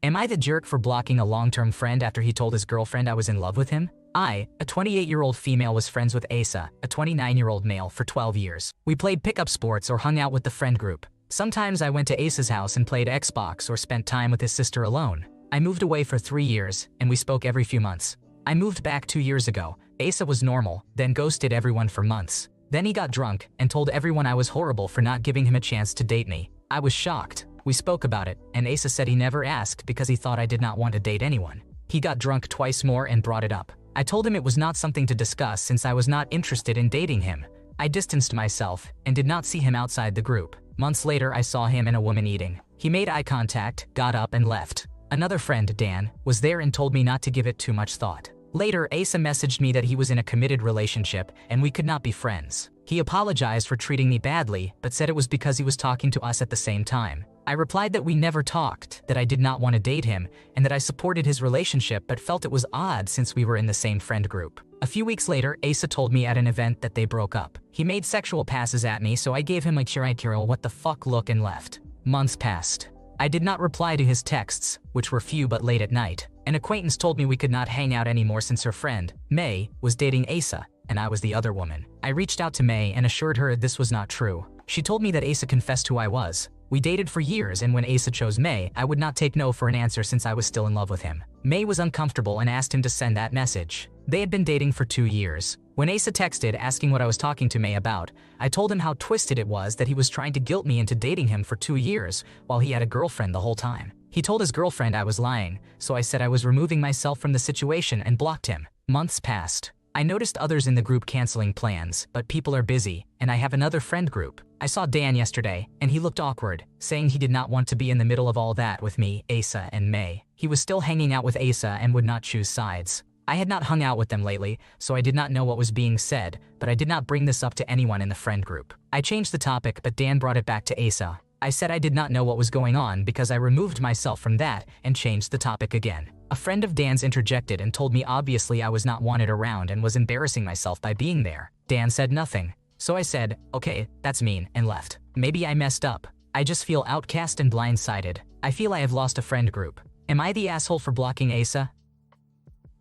Am I the jerk for blocking a long-term friend after he told his girlfriend I was in love with him? I, a 28-year-old female, was friends with Asa, a 29-year-old male, for 12 years. We played pickup sports or hung out with the friend group. Sometimes I went to Asa's house and played Xbox or spent time with his sister alone. I moved away for 3 years, and we spoke every few months. I moved back 2 years ago. Asa was normal, then ghosted everyone for months. Then he got drunk and told everyone I was horrible for not giving him a chance to date me. I was shocked. We spoke about it, and Asa said he never asked because he thought I did not want to date anyone. He got drunk twice more and brought it up. I told him it was not something to discuss since I was not interested in dating him. I distanced myself and did not see him outside the group. Months later, I saw him and a woman eating. He made eye contact, got up, and left. Another friend, Dan, was there and told me not to give it too much thought. Later, Asa messaged me that he was in a committed relationship and we could not be friends. He apologized for treating me badly, but said it was because he was talking to us at the same time. I replied that we never talked, that I did not want to date him, and that I supported his relationship but felt it was odd since we were in the same friend group. A few weeks later, Asa told me at an event that they broke up. He made sexual passes at me, so I gave him a Kirill what the fuck look and left. Months passed. I did not reply to his texts, which were few but late at night. An acquaintance told me we could not hang out anymore since her friend, May, was dating Asa, and I was the other woman. I reached out to May and assured her this was not true. She told me that Asa confessed who I was. We dated for years, and when Asa chose May, I would not take no for an answer since I was still in love with him. May was uncomfortable and asked him to send that message. They had been dating for 2 years. When Asa texted asking what I was talking to May about, I told him how twisted it was that he was trying to guilt me into dating him for 2 years while he had a girlfriend the whole time. He told his girlfriend I was lying, so I said I was removing myself from the situation and blocked him. Months passed. I noticed others in the group canceling plans, but people are busy, and I have another friend group. I saw Dan yesterday, and he looked awkward, saying he did not want to be in the middle of all that with me, Asa, and May. He was still hanging out with Asa and would not choose sides. I had not hung out with them lately, so I did not know what was being said, but I did not bring this up to anyone in the friend group. I changed the topic, but Dan brought it back to Asa. I said I did not know what was going on because I removed myself from that and changed the topic again. A friend of Dan's interjected and told me obviously I was not wanted around and was embarrassing myself by being there. Dan said nothing. So I said, okay, that's mean, and left. Maybe I messed up. I just feel outcast and blindsided. I feel I have lost a friend group. Am I the asshole for blocking Asa?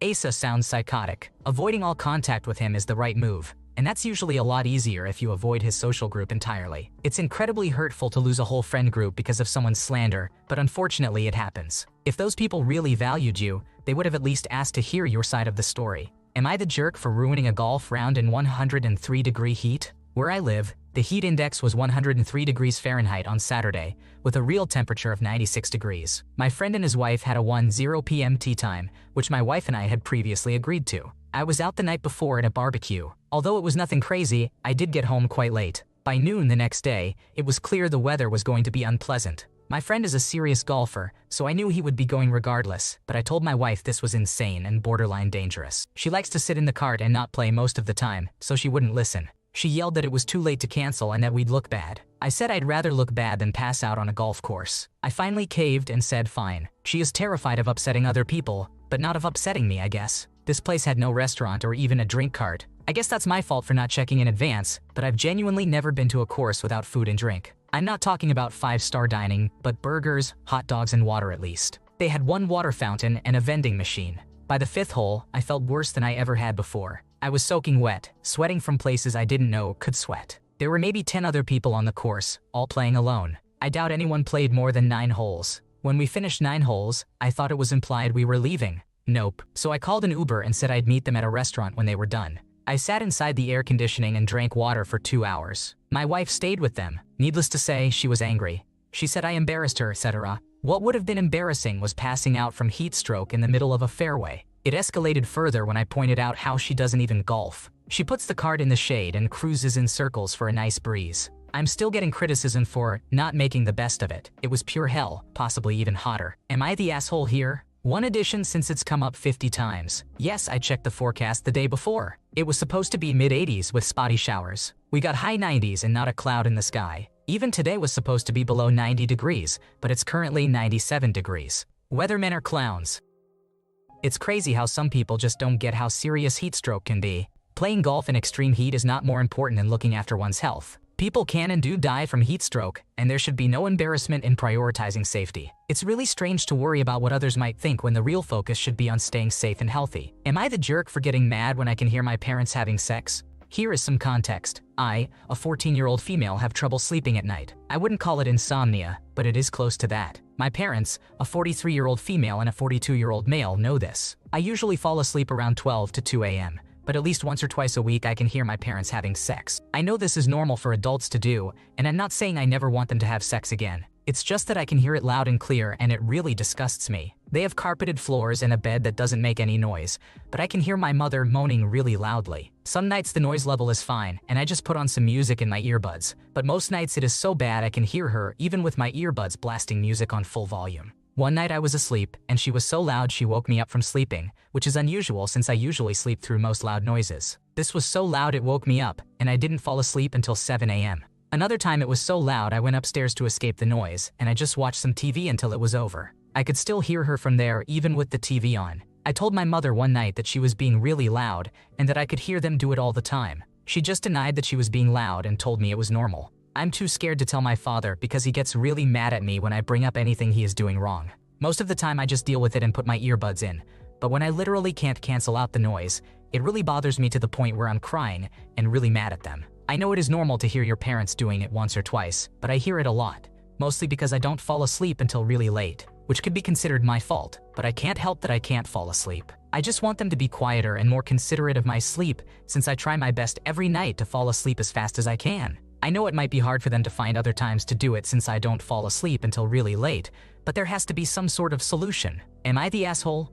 Asa sounds psychotic. Avoiding all contact with him is the right move. And that's usually a lot easier if you avoid his social group entirely. It's incredibly hurtful to lose a whole friend group because of someone's slander, but unfortunately it happens. If those people really valued you, they would have at least asked to hear your side of the story. Am I the jerk for ruining a golf round in 103-degree heat? Where I live, the heat index was 103 degrees Fahrenheit on Saturday, with a real temperature of 96 degrees. My friend and his wife had a 1:00 p.m. tea time, which my wife and I had previously agreed to. I was out the night before at a barbecue. Although it was nothing crazy, I did get home quite late. By noon the next day, it was clear the weather was going to be unpleasant. My friend is a serious golfer, so I knew he would be going regardless, but I told my wife this was insane and borderline dangerous. She likes to sit in the cart and not play most of the time, so she wouldn't listen. She yelled that it was too late to cancel and that we'd look bad. I said I'd rather look bad than pass out on a golf course. I finally caved and said fine. She is terrified of upsetting other people, but not of upsetting me, I guess. This place had no restaurant or even a drink cart. I guess that's my fault for not checking in advance, but I've genuinely never been to a course without food and drink. I'm not talking about 5-star dining, but burgers, hot dogs, and water at least. They had one water fountain and a vending machine. By the 5th hole, I felt worse than I ever had before. I was soaking wet, sweating from places I didn't know could sweat. There were maybe 10 other people on the course, all playing alone. I doubt anyone played more than 9 holes. When we finished 9 holes, I thought it was implied we were leaving. Nope. So I called an Uber and said I'd meet them at a restaurant when they were done. I sat inside the air conditioning and drank water for 2 hours. My wife stayed with them. Needless to say, she was angry. She said I embarrassed her, etc. What would have been embarrassing was passing out from heat stroke in the middle of a fairway. It escalated further when I pointed out how she doesn't even golf. She puts the cart in the shade and cruises in circles for a nice breeze. I'm still getting criticism for not making the best of it. It was pure hell, possibly even hotter. Am I the asshole here? One addition since it's come up 50 times. Yes, I checked the forecast the day before. It was supposed to be mid-80s with spotty showers. We got high 90s and not a cloud in the sky. Even today was supposed to be below 90 degrees, but it's currently 97 degrees. Weathermen are clowns. It's crazy how some people just don't get how serious heat stroke can be. Playing golf in extreme heat is not more important than looking after one's health. People can and do die from heat stroke, and there should be no embarrassment in prioritizing safety. It's really strange to worry about what others might think when the real focus should be on staying safe and healthy. Am I the jerk for getting mad when I can hear my parents having sex? Here is some context. I, a 14-year-old female, have trouble sleeping at night. I wouldn't call it insomnia, but it is close to that. My parents, a 43-year-old female and a 42-year-old male, know this. I usually fall asleep around 12 to 2 a.m., but at least once or twice a week I can hear my parents having sex. I know this is normal for adults to do, and I'm not saying I never want them to have sex again. It's just that I can hear it loud and clear, and it really disgusts me. They have carpeted floors and a bed that doesn't make any noise, but I can hear my mother moaning really loudly. Some nights the noise level is fine, and I just put on some music in my earbuds, but most nights it is so bad I can hear her even with my earbuds blasting music on full volume. One night I was asleep, and she was so loud she woke me up from sleeping, which is unusual since I usually sleep through most loud noises. This was so loud it woke me up, and I didn't fall asleep until 7 a.m. Another time it was so loud I went upstairs to escape the noise, and I just watched some TV until it was over. I could still hear her from there even with the TV on. I told my mother one night that she was being really loud, and that I could hear them do it all the time. She just denied that she was being loud and told me it was normal. I'm too scared to tell my father because he gets really mad at me when I bring up anything he is doing wrong. Most of the time I just deal with it and put my earbuds in, but when I literally can't cancel out the noise, it really bothers me to the point where I'm crying and really mad at them. I know it is normal to hear your parents doing it once or twice, but I hear it a lot, mostly because I don't fall asleep until really late, which could be considered my fault, but I can't help that I can't fall asleep. I just want them to be quieter and more considerate of my sleep, since I try my best every night to fall asleep as fast as I can. I know it might be hard for them to find other times to do it since I don't fall asleep until really late, but there has to be some sort of solution. Am I the asshole?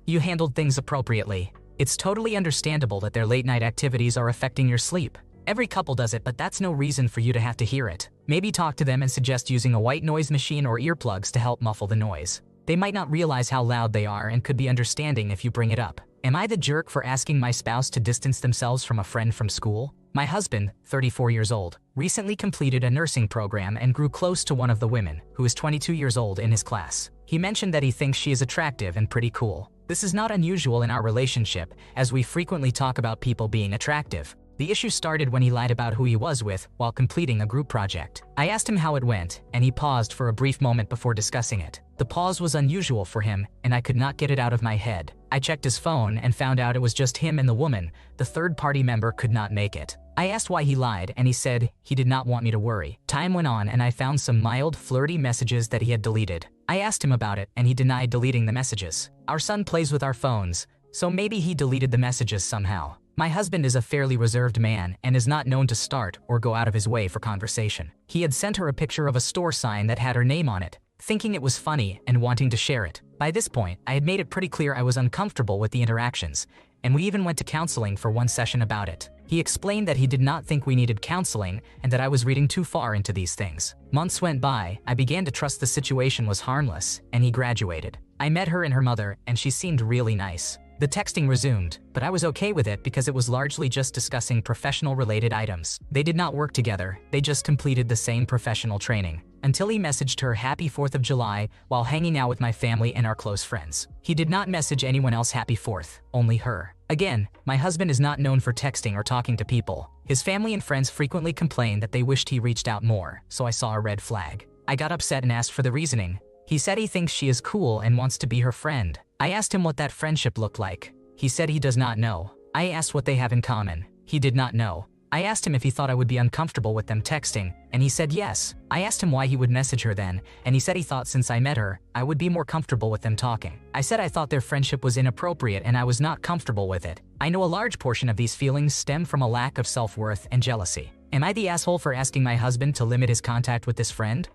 You handled things appropriately. It's totally understandable that their late-night activities are affecting your sleep. Every couple does it, but that's no reason for you to have to hear it. Maybe talk to them and suggest using a white noise machine or earplugs to help muffle the noise. They might not realize how loud they are and could be understanding if you bring it up. Am I the jerk for asking my spouse to distance themselves from a friend from school? My husband, 34 years old, recently completed a nursing program and grew close to one of the women, who is 22 years old, in his class. He mentioned that he thinks she is attractive and pretty cool. This is not unusual in our relationship, as we frequently talk about people being attractive. The issue started when he lied about who he was with while completing a group project. I asked him how it went, and he paused for a brief moment before discussing it. The pause was unusual for him, and I could not get it out of my head. I checked his phone and found out it was just him and the woman. The third-party member could not make it. I asked why he lied, and he said he did not want me to worry. Time went on, and I found some mild, flirty messages that he had deleted. I asked him about it, and he denied deleting the messages. Our son plays with our phones, so maybe he deleted the messages somehow. My husband is a fairly reserved man and is not known to start or go out of his way for conversation. He had sent her a picture of a store sign that had her name on it, thinking it was funny and wanting to share it. By this point, I had made it pretty clear I was uncomfortable with the interactions, and we even went to counseling for one session about it. He explained that he did not think we needed counseling and that I was reading too far into these things. Months went by, I began to trust the situation was harmless, and he graduated. I met her and her mother, and she seemed really nice. The texting resumed, but I was okay with it because it was largely just discussing professional-related items. They did not work together, they just completed the same professional training. Until he messaged her Happy 4th of July while hanging out with my family and our close friends. He did not message anyone else Happy 4th, only her. Again, my husband is not known for texting or talking to people. His family and friends frequently complain that they wished he reached out more, so I saw a red flag. I got upset and asked for the reasoning. He said he thinks she is cool and wants to be her friend. I asked him what that friendship looked like. He said he does not know. I asked what they have in common. He did not know. I asked him if he thought I would be uncomfortable with them texting, and he said yes. I asked him why he would message her then, and he said he thought since I met her, I would be more comfortable with them talking. I said I thought their friendship was inappropriate and I was not comfortable with it. I know a large portion of these feelings stem from a lack of self-worth and jealousy. Am I the asshole for asking my husband to limit his contact with this friend?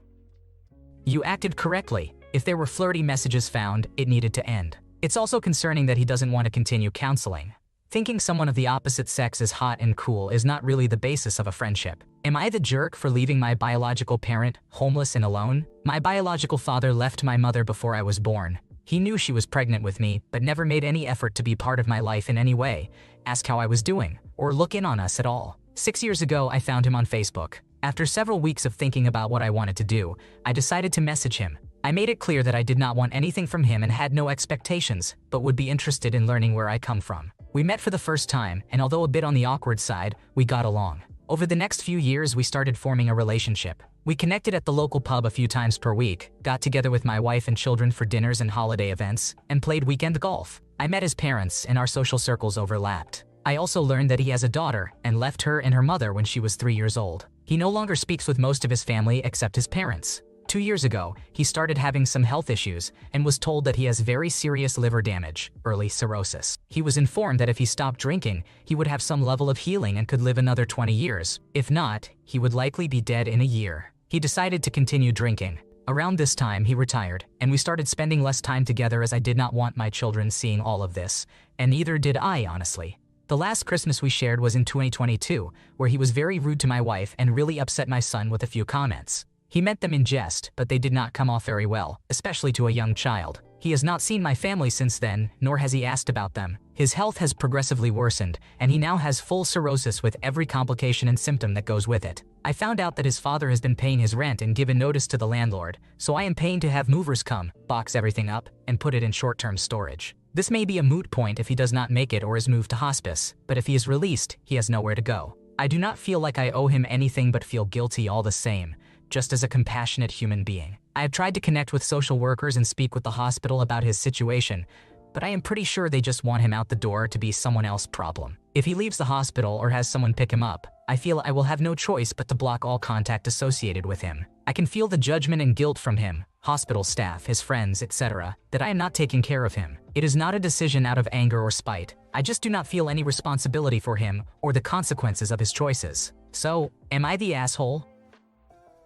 You acted correctly. If there were flirty messages found, it needed to end. It's also concerning that he doesn't want to continue counseling. Thinking someone of the opposite sex is hot and cool is not really the basis of a friendship. Am I the jerk for leaving my biological parent homeless and alone? My biological father left my mother before I was born. He knew she was pregnant with me, but never made any effort to be part of my life in any way, ask how I was doing, or look in on us at all. 6 years ago, I found him on Facebook. After several weeks of thinking about what I wanted to do, I decided to message him. I made it clear that I did not want anything from him and had no expectations, but would be interested in learning where I come from. We met for the first time, and although a bit on the awkward side, we got along. Over the next few years, we started forming a relationship. We connected at the local pub a few times per week, got together with my wife and children for dinners and holiday events, and played weekend golf. I met his parents, and our social circles overlapped. I also learned that he has a daughter and left her and her mother when she was 3 years old. He no longer speaks with most of his family except his parents. 2 years ago, he started having some health issues and was told that he has very serious liver damage, early cirrhosis. He was informed that if he stopped drinking, he would have some level of healing and could live another 20 years. If not, he would likely be dead in a year. He decided to continue drinking. Around this time, he retired, and we started spending less time together as I did not want my children seeing all of this, and neither did I, honestly. The last Christmas we shared was in 2022, where he was very rude to my wife and really upset my son with a few comments. He meant them in jest, but they did not come off very well, especially to a young child. He has not seen my family since then, nor has he asked about them. His health has progressively worsened, and he now has full cirrhosis with every complication and symptom that goes with it. I found out that his father has been paying his rent and given notice to the landlord, so I am paying to have movers come, box everything up, and put it in short-term storage. This may be a moot point if he does not make it or is moved to hospice, but if he is released, he has nowhere to go. I do not feel like I owe him anything but feel guilty all the same, just as a compassionate human being. I have tried to connect with social workers and speak with the hospital about his situation, but I am pretty sure they just want him out the door to be someone else's problem. If he leaves the hospital or has someone pick him up, I feel I will have no choice but to block all contact associated with him. I can feel the judgment and guilt from him, hospital staff, his friends, etc., that I am not taking care of him. It is not a decision out of anger or spite. I just do not feel any responsibility for him or the consequences of his choices. So, am I the asshole?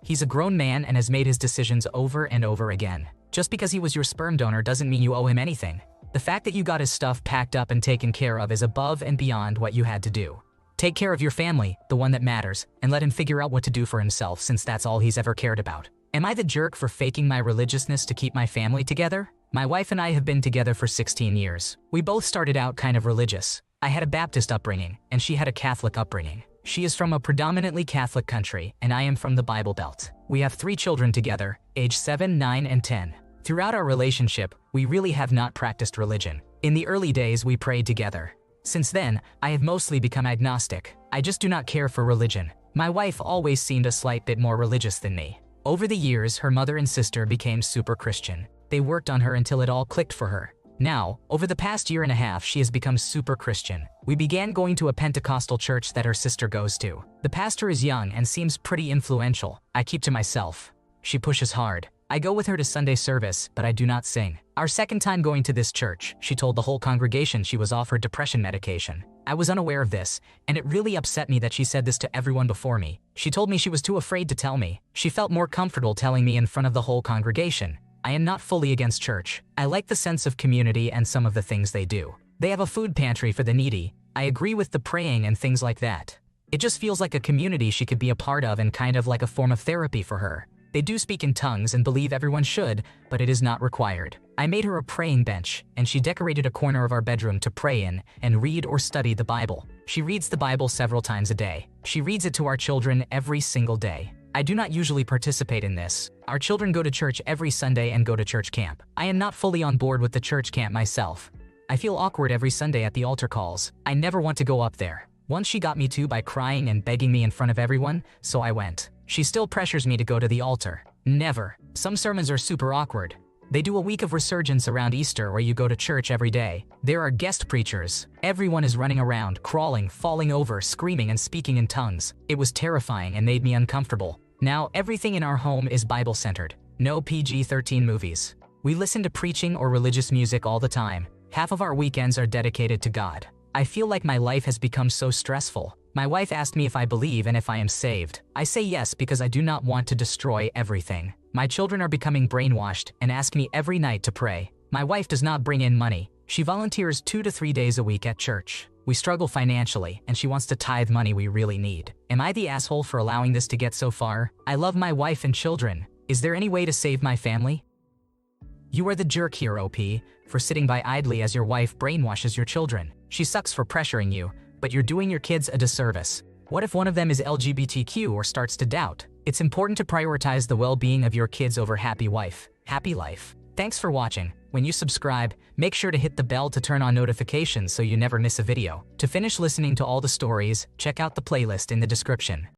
He's a grown man and has made his decisions over and over again. Just because he was your sperm donor doesn't mean you owe him anything. The fact that you got his stuff packed up and taken care of is above and beyond what you had to do. Take care of your family, the one that matters, and let him figure out what to do for himself since that's all he's ever cared about. Am I the jerk for faking my religiousness to keep my family together? My wife and I have been together for 16 years. We both started out kind of religious. I had a Baptist upbringing, and she had a Catholic upbringing. She is from a predominantly Catholic country, and I am from the Bible Belt. We have 3 children together, age 7, 9, and 10. Throughout our relationship, we really have not practiced religion. In the early days, we prayed together. Since then, I have mostly become agnostic. I just do not care for religion. My wife always seemed a slight bit more religious than me. Over the years, her mother and sister became super Christian. They worked on her until it all clicked for her. Now, over the past year and a half, she has become super Christian. We began going to a Pentecostal church that her sister goes to. The pastor is young and seems pretty influential. I keep to myself. She pushes hard. I go with her to Sunday service, but I do not sing. Our second time going to this church, she told the whole congregation she was offered depression medication. I was unaware of this, and it really upset me that she said this to everyone before me. She told me she was too afraid to tell me. She felt more comfortable telling me in front of the whole congregation. I am not fully against church. I like the sense of community and some of the things they do. They have a food pantry for the needy. I agree with the praying and things like that. It just feels like a community she could be a part of and kind of like a form of therapy for her. They do speak in tongues and believe everyone should, but it is not required. I made her a praying bench, and she decorated a corner of our bedroom to pray in and read or study the Bible. She reads the Bible several times a day. She reads it to our children every single day. I do not usually participate in this. Our children go to church every Sunday and go to church camp. I am not fully on board with the church camp myself. I feel awkward every Sunday at the altar calls. I never want to go up there. Once she got me to by crying and begging me in front of everyone, so I went. She still pressures me to go to the altar. Never. Some sermons are super awkward. They do a week of resurgence around Easter where you go to church every day. There are guest preachers. Everyone is running around, crawling, falling over, screaming and speaking in tongues. It was terrifying and made me uncomfortable. Now, everything in our home is Bible-centered. No PG-13 movies. We listen to preaching or religious music all the time. Half of our weekends are dedicated to God. I feel like my life has become so stressful. My wife asked me if I believe and if I am saved. I say yes because I do not want to destroy everything. My children are becoming brainwashed and ask me every night to pray. My wife does not bring in money. She volunteers 2 to 3 days a week at church. We struggle financially, and she wants to tithe money we really need. Am I the asshole for allowing this to get so far? I love my wife and children. Is there any way to save my family? You are the jerk here, OP, for sitting by idly as your wife brainwashes your children. She sucks for pressuring you, but you're doing your kids a disservice. What if one of them is LGBTQ or starts to doubt? It's important to prioritize the well-being of your kids over happy wife, happy life. Thanks for watching. When you subscribe, make sure to hit the bell to turn on notifications so you never miss a video. To finish listening to all the stories, check out the playlist in the description.